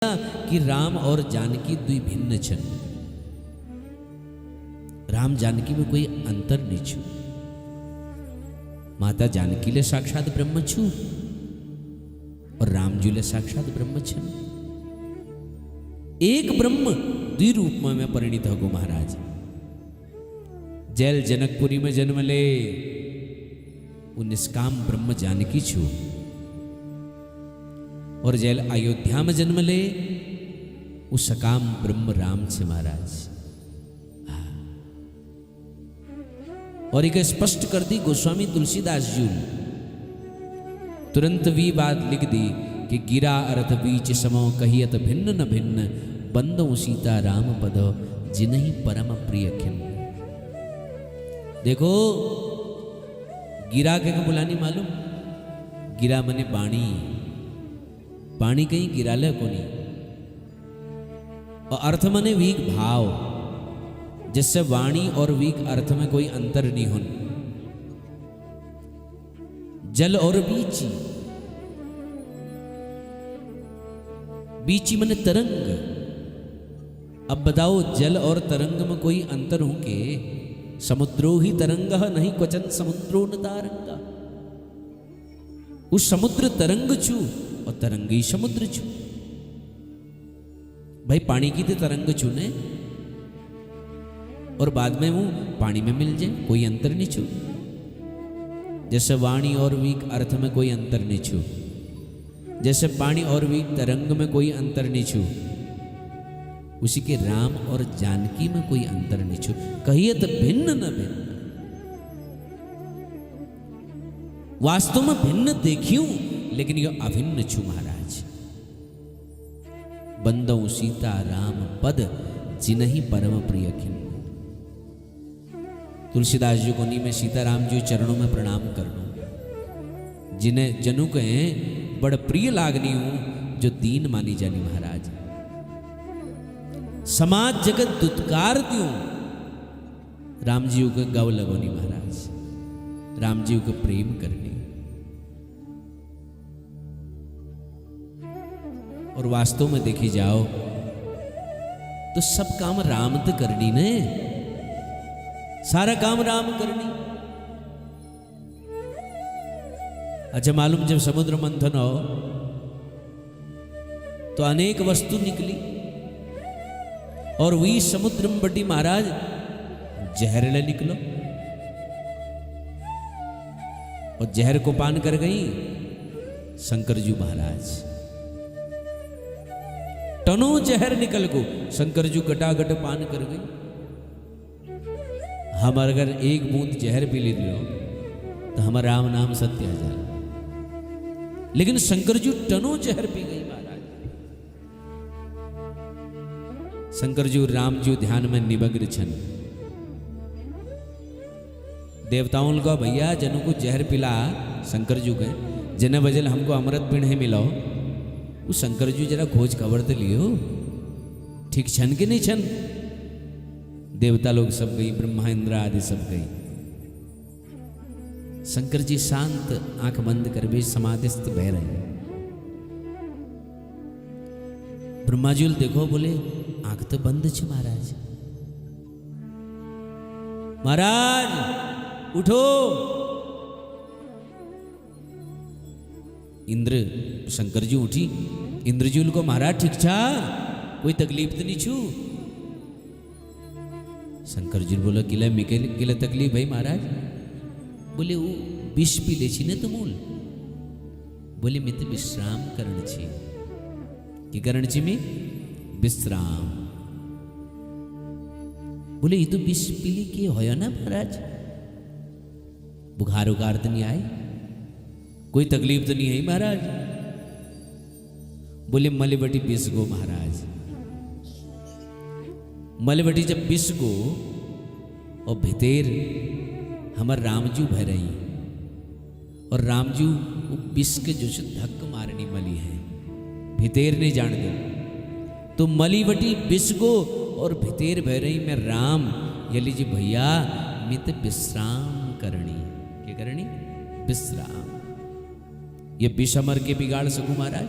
कि राम और जानकी दुई भिन्न छन। राम जानकी में कोई अंतर नहीं छू। माता जानकी ले साक्षात ब्रह्म छू और राम जी ले साक्षात ब्रह्म छन। एक ब्रह्म द्वि रूप में परिणित हो महाराज। जैल जनकपुरी में जन्म ले वो निष्काम ब्रह्म जानकी छू और जैल अयोध्या में जन्म ले वो सकाम ब्रह्म राम से महाराज। और एक स्पष्ट कर दी गोस्वामी तुलसीदास जी तुरंत भी बात लिख दी कि गिरा अर्थ बीच समो कहियत भिन्न न भिन्न बंदो सीता राम पद जिन्हीं परम प्रिय खिन्न। देखो गिरा के बुलानी मालूम। गिरा मने बाणी। बाणी कहीं गिराले को नहीं। और अर्थ मने वीक भाव जिससे वाणी और वीक अर्थ में कोई अंतर नहीं हो। जल और बीची। बीची मने तरंग। अब बताओ जल और तरंग में कोई अंतर हो के? समुद्रो ही तरंग नहीं क्वचन समुद्रो न तारंगा। उस समुद्र तरंग छू और तरंगी समुद्र छू। भाई पानी की तो तरंग छू ने और बाद में वो पानी में मिल जाए, कोई अंतर नहीं छू। जैसे वाणी और वीक अर्थ में कोई अंतर नहीं छू, जैसे पानी और वीक तरंग में कोई अंतर नहीं छू, उसी के राम और जानकी में कोई अंतर नहीं छू। कहिए तो भिन्न न भिन्न। वास्तव में भिन्न देखियो लेकिन ये अभिन्न छू महाराज। बंदो सीता राम पद जिन्हीं परम प्रिय खिन्न। तुलसीदास जी को नहीं मैं सीताराम जी चरणों में प्रणाम कर लूं जिन्हें जनू कहे बड़ प्रिय लागनी हूं जो दीन मानी जानी महाराज। समाज जगत दुत्कार दियो राम जी को गव लगोनी महाराज। राम जी को प्रेम करनी और वास्तव में देखी जाओ तो सब काम राम तो करनी ने। सारा काम राम करनी। अच्छा मालूम जब समुद्र मंथन हो तो अनेक वस्तु निकली और वही समुद्र में बटी महाराज जहर ले निकलो और जहर को पान कर गई शंकर जी महाराज। टनो जहर निकल को शंकर जी गटागट पान कर गई। हम अगर एक बूंद जहर पी ले लो तो हमारा राम नाम सत्य आ जाए, लेकिन शंकर जी टनो जहर पी गई महाराज। शंकर जी राम जी ध्यान में निमग्न छन। देवताओं को भैया जनों को जहर पिला शंकर जी के जिन्हें वजह हमको अमृत पिंड मिलो। वो शंकर जी जरा खोज खबर तो लियो ठीक छन के नहीं छन। देवता लोग सब गई, ब्रह्मा इंद्र आदि सब गई। शंकर जी शांत आंख बंद कर भी समाधिस्थ बह रहे। ब्रह्मा जी देखो बोले आंख तो बंद छे महाराज। महाराज उठो। इंद्र शंकर जी उठी। इंद्र जी को महाराज ठीक छा कोई तकलीफ तो नहीं छू? शंकर जी बोला किला मिकेल किला तकलीफ भाई महाराज। बोले वो विष पी ले छी ने तो मूल। बोले मैं तो विश्राम करण छी। कि करण छी में विश्राम। बोले ये तो विष पीली के होया ना महाराज। बुखार उखार तो नहीं आए, कोई तकलीफ तो नहीं है महाराज। बोले मलेबटी विष गो महाराज। मलबटी जब विष को और भितेर हमार रामजू भय रही और रामजू वो विष के जो धक्क मारनी मली है भितेर ने जान दे तो मलीवटी विष को और भितेर भय रही मैं राम ये लीजिए भैया मित विश्राम करनी। क्या करनी? विश्राम। ये विष अमर के बिगाड़ सकू महाराज।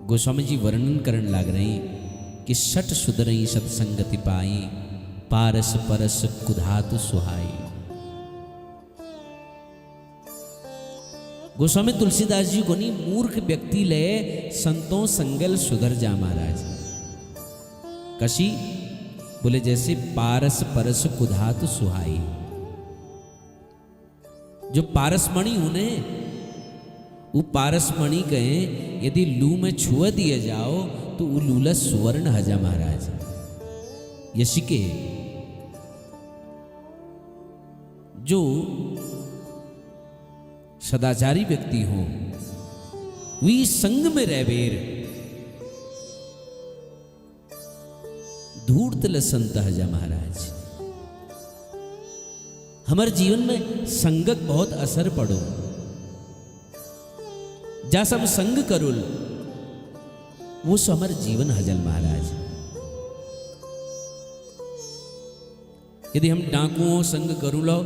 गोस्वामी जी वर्णन करने लग रहे कि सठ सुधरई सत्संगति पाई, पारस परस कुधातु सुहाई। गोस्वामी तुलसीदास जी को नहीं, मूर्ख व्यक्ति ले संतों संगल सुधर जा महाराज। कशी बोले जैसे पारस परस कुधातु सुहाई। जो पारसमणि उन्हें वो पारसमणि कहे यदि लू में छुआ दिया जाओ तो वो लूला सुवर्ण हजा महाराज। यशिके जो सदाचारी व्यक्ति हो वी संग में रहबेर धूर्त लसंत हजा महाराज। हमारे जीवन में संगत बहुत असर पड़ो, जा सब संग करुल वो सो हमारे जीवन हजल महाराज। यदि हम डाकुओं संग करू लो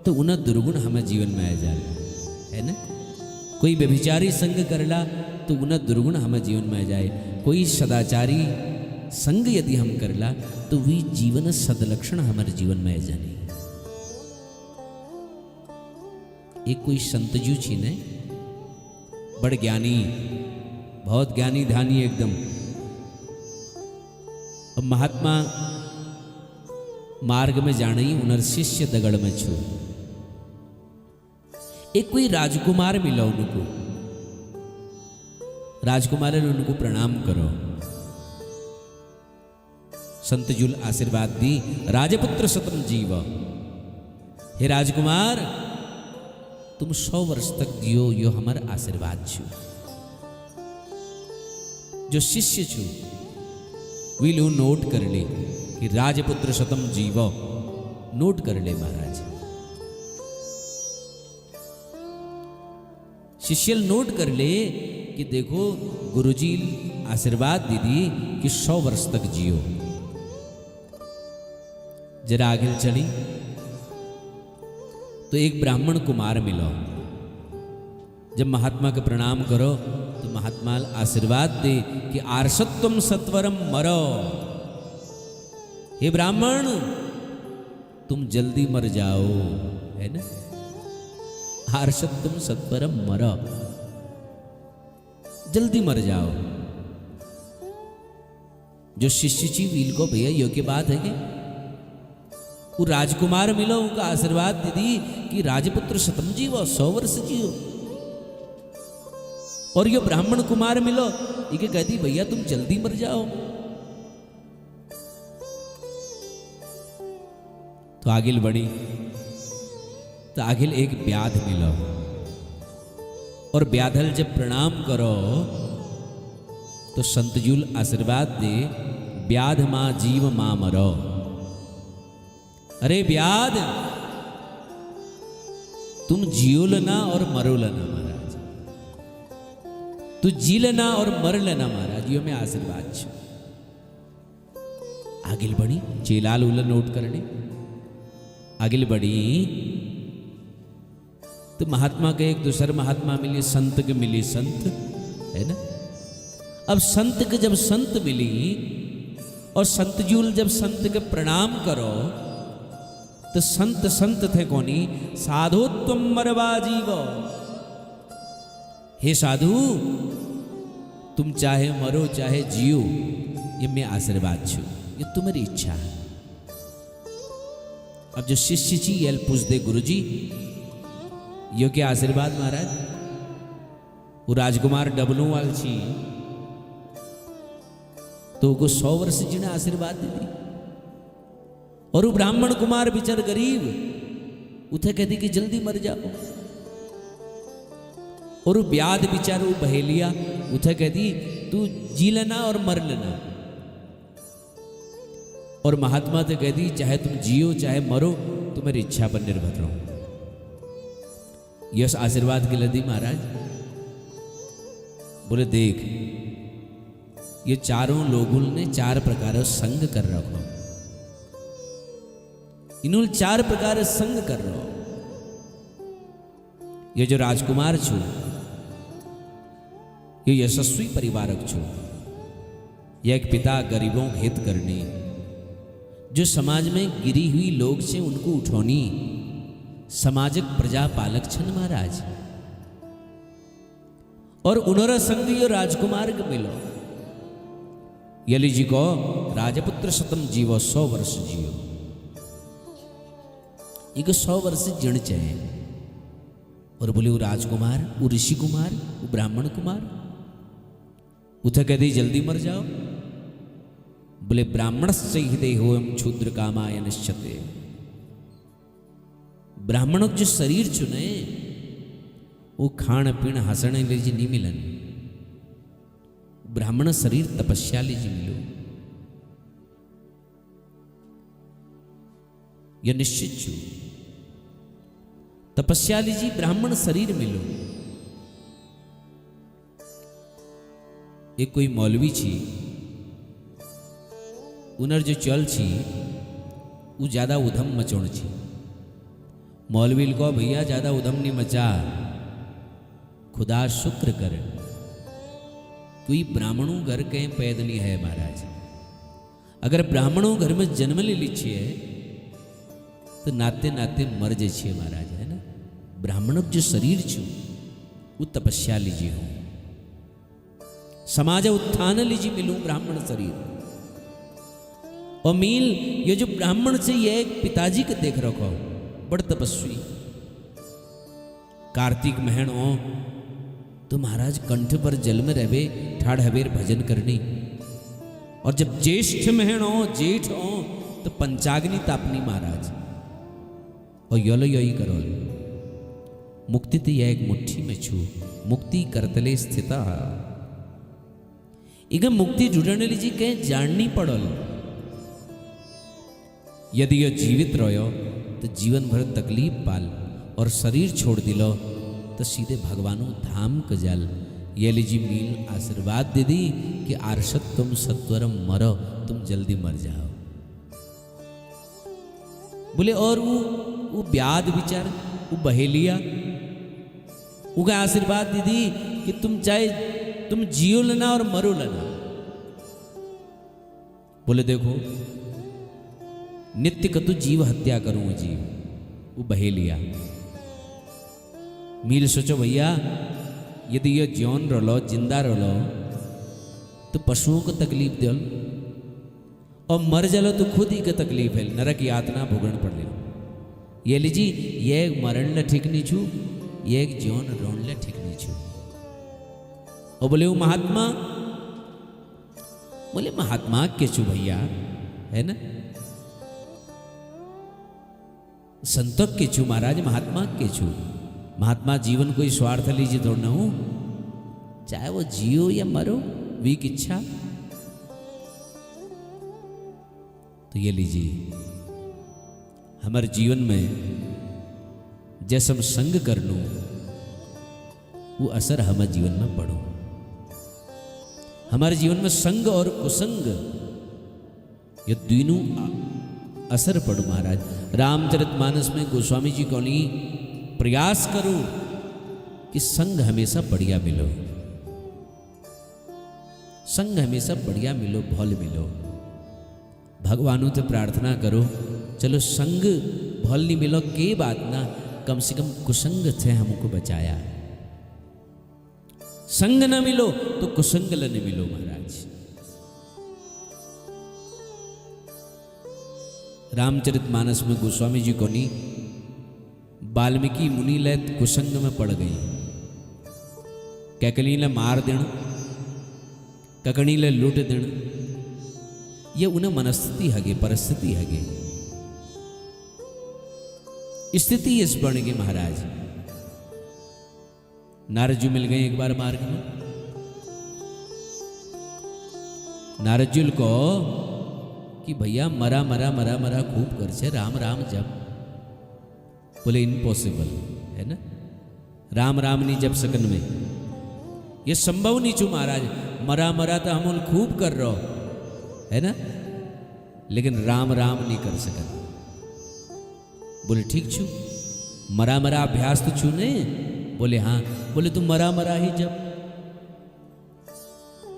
तो उन्हें दुर्गुण हमारे जीवन में आ जाए, है ना। कोई व्यभिचारी संग करला तो उन्हें दुर्गुण हमारे जीवन में आ जाए। कोई सदाचारी संग यदि हम करला तो वी जीवन सदलक्षण हमारे जीवन में आ जाए। एक कोई संतजू छीने बड़ ज्ञानी, बहुत ज्ञानी ध्यानी एकदम। अब महात्मा मार्ग में जाने ही उनर शिष्य दगड़ में छू। एक कोई राजकुमार मिला उनको, राजकुमार ने उनको प्रणाम करो। संत जुल आशीर्वाद दी, राजपुत्र सतम जीव। हे राजकुमार तुम 100 वर्ष तक जियो, यो हमारा आशीर्वाद छू। जो शिष्य छू वी लो नोट कर ले कि राजपुत्र शतम जीव, नोट कर ले महाराज। शिष्य नोट कर ले कि देखो गुरुजी आशीर्वाद दीदी कि 100 वर्ष तक जियो। जरा आगे चली तो एक ब्राह्मण कुमार मिलो। जब महात्मा के प्रणाम करो तो महात्मा आशीर्वाद दे कि आर्षत्वम सत्वरम मरो। हे ब्राह्मण तुम जल्दी मर जाओ, है ना। आर्षत्वम सत्वरम मरो, जल्दी मर जाओ। जो शिष्य जी वील को भैया योग्य बात है कि वो राजकुमार मिलो, उनका आशीर्वाद दीदी कि राजपुत्र शतम जीवो, 100 वर्ष जियो। और ये ब्राह्मण कुमार मिलो, ये कहती भैया तुम जल्दी मर जाओ। तो आगिल बढ़ी तो आगिल एक व्याध मिलो, और व्याधल जब प्रणाम करो तो संतजूल आशीर्वाद दे, व्याध मां जीव मां मरो। अरे व्याध तुम जियो लेना और मरो लेना महाराज, तू जी लेना और मर लेना महाराज, यो में आशीर्वाद छो। आगिल बढ़ी चेलाल उला नोट करने आगिल बढ़ी तो महात्मा के एक दूसरे महात्मा मिली, संत के मिली संत, है ना। अब संत के जब संत मिली और संतजूल जब संत के प्रणाम करो तो संत संत थे कोनी, साधु तुम मरवा जीवो। हे साधु तुम चाहे मरो चाहे जियो, ये मैं आशीर्वाद छू, ये तुम्हारी इच्छा है। अब जो शिष्य जी यल पूछ दे गुरुजी यो क्या आशीर्वाद महाराज। वो राजकुमार डबलू वाल छी तो को 100 वर्ष जीने आशीर्वाद दे दी। और वो ब्राह्मण कुमार बिचार गरीब उथे कहती कि जल्दी मर जाओ। और वो ब्याद बिचार वो बहेलिया उथे कहती तू जी लेना और मर लेना। और महात्मा तो कहती चाहे तुम जियो चाहे मरो तुम्हारी इच्छा पर निर्भर रहो। यश आशीर्वाद के लदी महाराज बोले देख ये चारों लोगों ने 4 प्रकार संग कर रखो, इन्होंने 4 प्रकार संग कर रहो। ये जो राजकुमार छू ये यशस्वी परिवारक छो। यह एक पिता गरीबों हित करनी, जो समाज में गिरी हुई लोग से उनको उठौनी, समाजिक प्रजा पालक छन महाराज। और उनरा संग यो राजकुमार के मिलो। यली जी को राजपुत्र शतम जीवो 100 वर्ष जियो। ये 100 वर्ष जीण चाहे। और बोले वो राजकुमार, वो ऋषि कुमार, वो ब्राह्मण कुमार उठे कह दी जल्दी मर जाओ। बोले ब्राह्मण से हृदय हो क्षुद्र कामाय निश्चते। ब्राह्मणों जो शरीर चुने वो खाण पीण हसने लीजिए नहीं मिलन। ब्राह्मण शरीर तपस्या लीजिए मिलो। यह निश्चित छू तपस्या लीजिए ब्राह्मण शरीर मिलो। एक कोई मौलवी छी उनर जो चल छी वो ज्यादा उधम मचोण छी। मौलवी को भैया ज्यादा उधम नहीं मचा, खुदा शुक्र कर कोई ब्राह्मणों घर कहीं पैद नहीं है महाराज। अगर ब्राह्मणों घर में जन्म ले लीजिए तो नाते नाते मर जाइए महाराज, है ना। ब्राह्मणों जो शरीर छू वो तपस्या लीजिए हो, समाज उत्थान लीजिए मिलूं ब्राह्मण शरीर। और मील ये जो ब्राह्मण से ये एक पिताजी के देख रखो बड़ तपस्वी। कार्तिक महीन हो तो महाराज कंठ पर जल में रहे ठाड़ हवेर भजन करनी। और जब ज्येष्ठ महीन हो जेठ हो तो पंचाग्नि तापनी महाराज। और योलो योई करो मुक्ति तो यह एक मुट्ठी में छू, मुक्ति करतले स्थिता। इग मुक्ति जुड़ने लीजिए कहीं जाननी पड़ल। यदि यह जीवित रहो तो जीवन भर तकलीफ पाल, और शरीर छोड़ दिलो तो सीधे भगवानो धाम क जाल। ये लीजिए मील आशीर्वाद दे दी कि आर्षद तुम सत्वरम मरो, तुम जल्दी मर जाओ। बोले और वो ब्याद विचार वो बहेलिया वो का आशीर्वाद दे दी कि तुम चाहे तुम जियो लेना और मरो लेना। बोले देखो नित्य कतु जीव हत्या करूं जीव, वो बहेलिया। मील सोचो भैया यदि ये ज्ञान रलो जिंदा रलो तो पशुओं को तकलीफ दो, और मर जलो तो खुद ही को तकलीफ है, नरक यातना भोगन पड़ ले। ये लीजिए ये मरण ल ठीक नहीं छू, ये एक ज्ञान रोन ल ठीक नहीं छू। और बोले वो महात्मा, बोले महात्मा के छू भैया, है ना। संतों के छू महाराज, महात्मा के छू। महात्मा जीवन कोई स्वार्थ लीजिए थोड़ा ना हो, चाहे वो जियो या मरो वीक इच्छा। तो ये लीजिए हमारे जीवन में जैसे हम संग कर लूं वो असर हमारे जीवन में पड़ो। हमारे जीवन में संग और कुसंग ये दोनों असर पड़ो महाराज। रामचरितमानस में गोस्वामी जी को प्रयास करो कि संग हमेशा बढ़िया मिलो, संग हमेशा बढ़िया मिलो, भौल मिलो। भगवानों से प्रार्थना करो चलो संग भौल नहीं मिलो के बात ना, कम से कम कुसंग से हमको बचाया। संग न मिलो तो कुसंग ल न मिलो महाराज। रामचरितमानस में गोस्वामी जी को वाल्मीकि मुनि लैत कुसंग में पड़ गई। कैकली ले मार देण, ककड़ी ले लूट देण, ये उन्हें मनस्थिति हगे, परिस्थिति हगे, स्थिति इस बन गई महाराज। नारद जी मिल गए एक बार मार्ग में। नारद जी को कि भैया मरा मरा मरा मरा खूब कर से राम राम जप। बोले इम्पॉसिबल है ना, राम राम नहीं जप सकन में, ये संभव नहीं छू महाराज। मरा मरा तो हम खूब कर रहो है ना, लेकिन राम राम नहीं कर सकन। बोले ठीक छू, मरा मरा अभ्यास तो छू नहीं। बोले हाँ। बोले तू मरा मरा ही जब,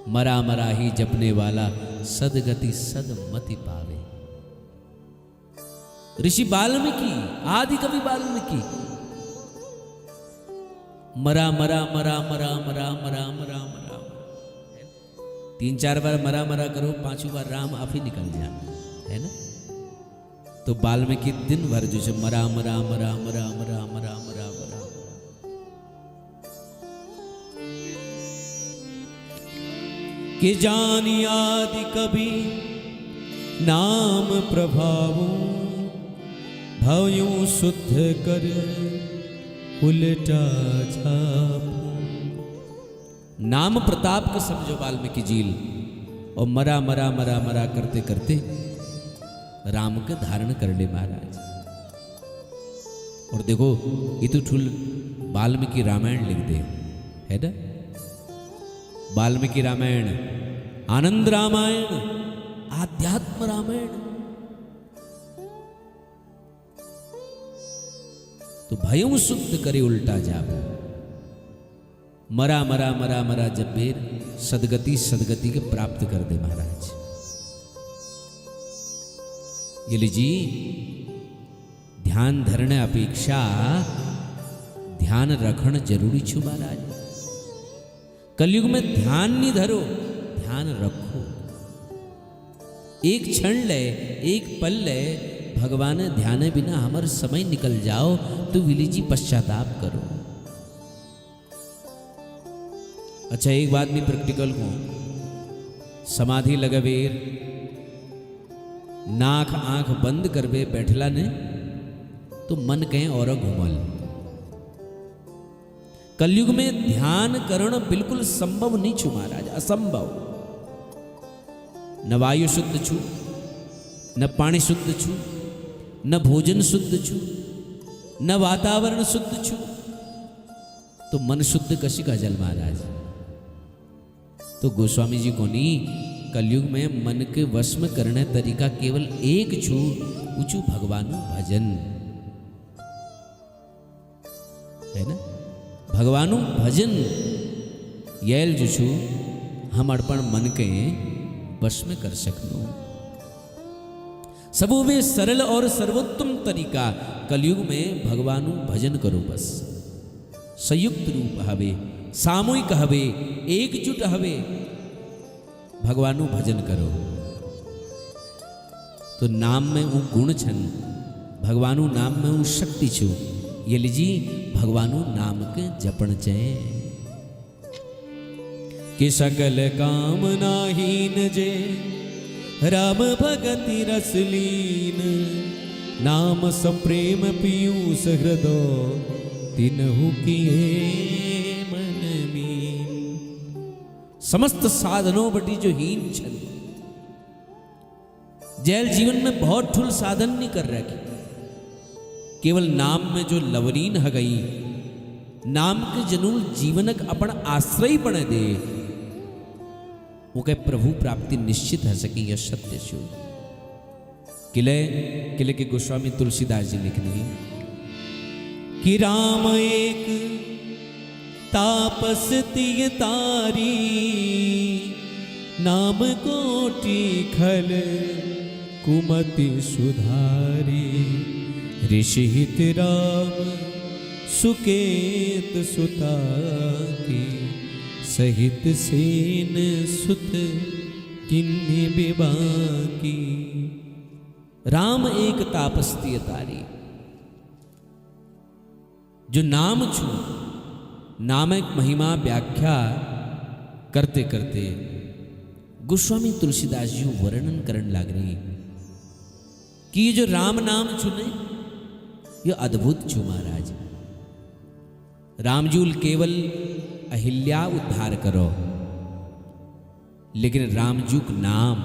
मरा मरा ही जपने वाला सदगति सदमति पावे। ऋषि वाल्मीकि, आदि कवि वाल्मीकि, मरा मरा मरा मरा मरा मरा मरा मरा, 3-4 बार मरा मरा करो, 5वीं बार राम आप ही निकल जाना, है ना। तो वाल्मीकि दिन भर जो है मरा मरा मरा मरा मरा मरा मरा मरा। कि जानी आदि कवि नाम प्रभावो, भवयों शुद्ध कर उल्टा छापो। नाम प्रताप के समझो वाल्मीकि झील, और मरा मरा मरा मरा करते करते राम के धारण कर ले महाराज। और देखो ये तो ठुल वाल्मीकि रामायण लिख दे, है ना। वाल्मीकि रामायण, आनंद रामायण, आध्यात्म रामायण। तो भयों शुद्ध करे उल्टा जाप, मरा मरा मरा मरा जब बेर सदगति सदगति के प्राप्त कर दे महाराज। ये लीजिए, ध्यान धरने अपेक्षा ध्यान रखण जरूरी छू महाराज। कलयुग में ध्यान नहीं धरो, ध्यान रखो। एक क्षण ले, एक पल ले भगवान ध्यान बिना हमार समय निकल जाओ तो विली जी पश्चाताप करो। अच्छा एक बात भी प्रैक्टिकल को, समाधि लगवेर नाक आंख बंद करवे बैठला ने तो मन कहीं और घूमल। कलयुग में ध्यान करण बिल्कुल संभव नहीं छू महाराज, असंभव। न वायु शुद्ध छू, न पानी शुद्ध छू, न भोजन शुद्ध छू, न वातावरण शुद्ध छू, तो मन शुद्ध कशी का जल महाराज। तो गोस्वामी जी को नहीं, कलयुग में मन के वश में करने तरीका केवल एक छू, ऊंचू भगवान भजन, है ना। भगवानु भजन येल जो छू हम अर्पण मन के वश में कर सकनो। सबो वे सरल और सर्वोत्तम तरीका कलयुग में भगवानु भजन करो बस। संयुक्त रूप हवे, सामूहिक हवे, एकजुट हवे, भगवानु भजन करो। तो नाम में वो गुण छन, भगवानु नाम में वो शक्ति छू। ये लीजिए भगवानु नाम के जपण चे कि सकल कामना हीन जे राम भगति रसलीन, नाम सप्रेम पीयूष हृदय तिनहु किए मन मीन। समस्त साधनों बटी जो हीन छन, जैल जीवन में बहुत ठुल साधन नहीं कर रखे, केवल नाम में जो लवलीन ह गई, नाम के जनूल जीवनक अपन आश्रय बने दे, वो कह प्रभु प्राप्ति निश्चित है सकी। यह सत्य शो किले के गोस्वामी तुलसीदास जी लिखने कि राम एक तापस तिय तारी, नाम कोटि खल कुमति सुधारी। ऋषि हित राम सुकेत सुता की, सहित सेन सुत किन्हीं विवाकी। राम एक तापस्तीय तारी, जो नाम छू नामक महिमा व्याख्या करते करते गोस्वामी तुलसीदास जी वर्णन करने लग रही कि ये जो राम नाम छूने ये अद्भुत छू महाराज। रामजूल केवल अहिल्या उद्धार करो, लेकिन रामजूक नाम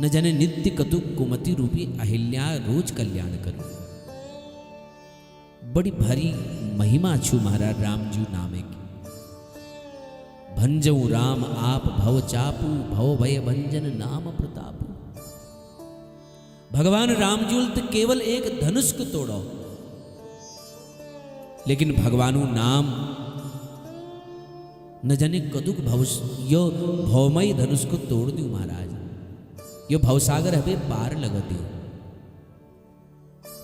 न जाने नित्य कतु कुमति रूपी अहिल्या रोज कल्याण करो। बड़ी भारी महिमा छू महाराज रामजू नामे की। भंजऊ राम आप भव चापू, भव भय भंजन नाम प्रतापू। भगवान रामजूल तो केवल एक धनुष को तोड़ो, लेकिन भगवानु नाम न जाने कदुक भव यो भवमयी धनुष को तोड़ दूं महाराज, यो भवसागर हमें पार लगा दो।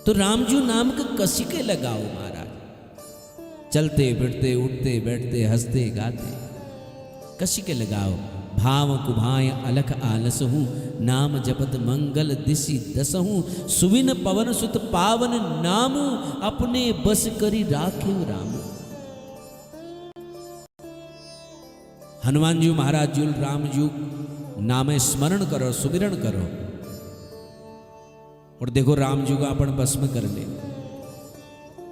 तो रामजू नाम का कसी के लगाओ महाराज, चलते फिरते उठते बैठते हंसते गाते कसी के लगाओ। भाव कुभाय अलख आलस हूँ, नाम जपत मंगल दिशि दसहूँ। सुविन पवन सुत पावन नामू, अपने बस करी राखे राम। हनुमान जी महाराज जी राम जी नामे स्मरण करो, सुमिरण करो, और देखो राम जी को अपन बस में कर ले।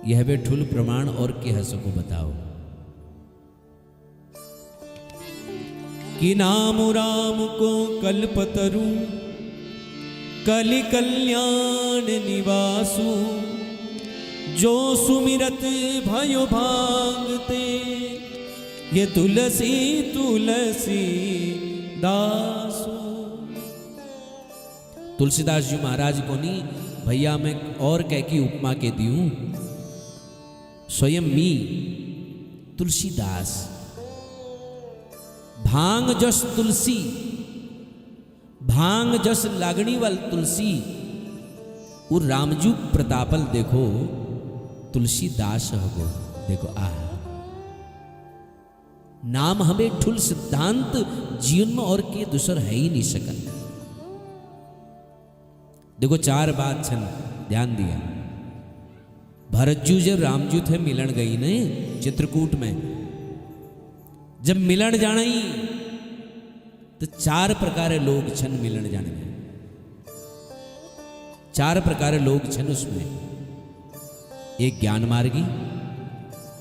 यह वे ठुल प्रमाण और के हसो को बताओ कि नाम राम को कल्पतरु, कलि कल्याण निवासु। जो सुमिरत भयो भांगते, ये तुलसी तुलसी दासु। तुलसीदास जी महाराज को नहीं भैया मैं और कह की उपमा के दियूं, स्वयं मी तुलसीदास भांग जस तुलसी, भांग जस लागणी वाल तुलसी। वो रामजू प्रतापल देखो तुलसीदास हो, देखो आ नाम हमें ठुल सिद्धांत जीवन में और के दूसर है ही नहीं सकन। देखो चार बात छन ध्यान दिया। भरतजू जब रामजू थे मिलन गई ने चित्रकूट में, जब मिलन जाना ही तो चार प्रकार लोग छन मिलन जाने में। चार प्रकार लोग छन उसमें, एक ज्ञान मार्गी,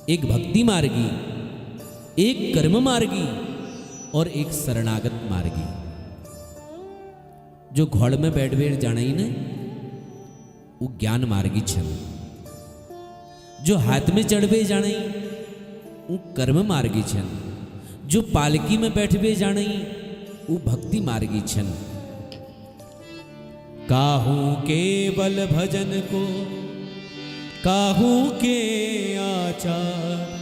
एक भक्ति मार्गी, एक कर्म मार्गी और एक शरणागत मार्गी। जो घोड़ में बैठ बैठ जाना ही ने वो ज्ञान मार्गी छन। जो हाथ में चढ़वे जाने वो कर्म मार्गी छन। जो पालकी में बैठवे जाने वो भक्ति मार्गी छन। काहू केवल भजन को, काहू के आचार।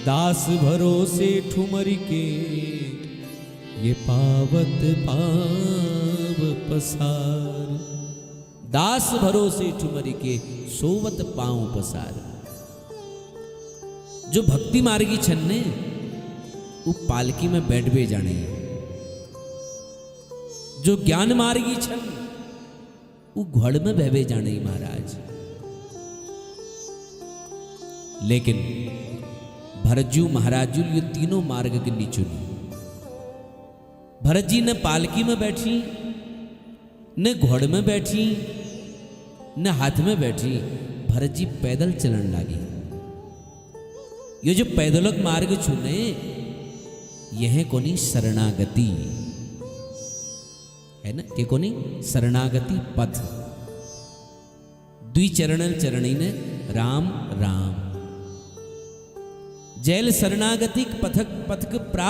दास भरोसे ठुमर के, ये पावत पाव पसार। दास भरोसे ठुमरी के, सोवत पांव पसार। जो भक्ति मार्गी छन्ने वो पालकी में बैठवे जाने। जो ज्ञान मार्गी छन वो घोड़ में बहवे जाने महाराज। लेकिन भरतजू महाराजू ये तीनों मार्ग के नीचू। भरत जी न पालकी में बैठी, न घोड़ में बैठी, न हाथ में बैठी। भरत जी पैदल चलन लगी। ये जो पैदलक मार्ग छूने यह कोनी शरणागति है ना, कि कोनी शरणागति पथ। द्विचरणल चरणी ने राम राम। जैल शरणागति पथक पथक प्राप्त